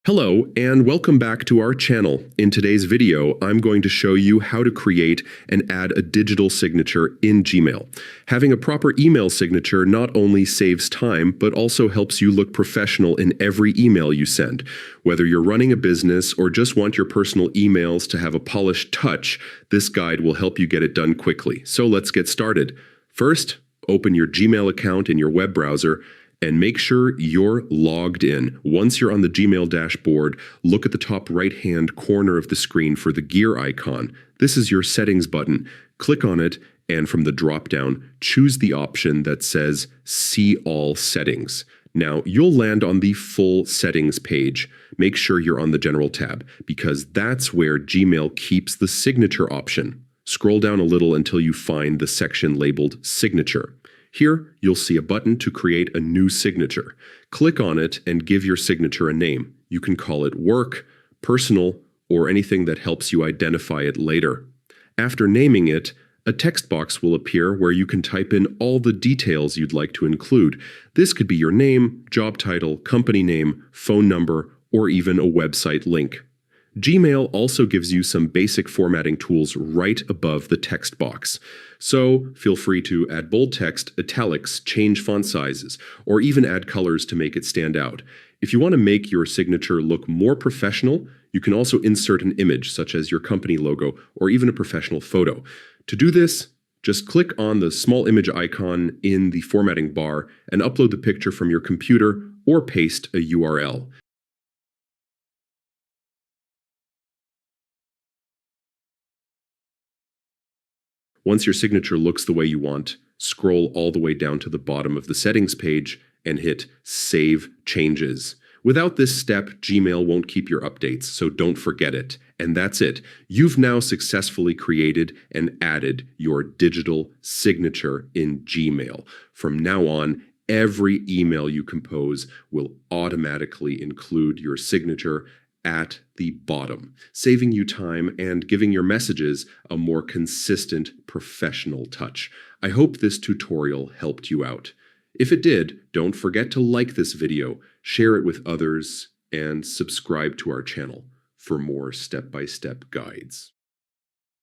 Hello, and welcome back to our channel. In today's video, I'm going to show you how to create and add a digital signature in Gmail. Having a proper email signature not only saves time, but also helps you look professional in every email you send. Whether you're running a business or just want your personal emails to have a polished touch, this guide will help you get it done quickly. So let's get started. First, open your Gmail account in your web browser and make sure you're logged in. Once you're on the Gmail dashboard, look at the top right-hand corner of the screen for the gear icon. This is your settings button. Click on it, and from the drop-down, choose the option that says See All Settings. Now, you'll land on the full settings page. Make sure you're on the General tab, because that's where Gmail keeps the signature option. Scroll down a little until you find the section labeled Signature. Here, you'll see a button to create a new signature. Click on it and give your signature a name. You can call it work, personal, or anything that helps you identify it later. After naming it, a text box will appear where you can type in all the details you'd like to include. This could be your name, job title, company name, phone number, or even a website link. Gmail also gives you some basic formatting tools right above the text box. So feel free to add bold text, italics, change font sizes, or even add colors to make it stand out. If you want to make your signature look more professional, you can also insert an image, such as your company logo or even a professional photo. To do this, just click on the small image icon in the formatting bar and upload the picture from your computer or paste a URL. Once your signature looks the way you want, scroll all the way down to the bottom of the settings page and hit Save Changes. Without this step, Gmail won't keep your updates, so don't forget it. And that's it. You've now successfully created and added your digital signature in Gmail. From now on, every email you compose will automatically include your signature at the bottom, saving you time and giving your messages a more consistent, professional touch. I hope this tutorial helped you out. If it did, don't forget to like this video, share it with others, and subscribe to our channel for more step-by-step guides.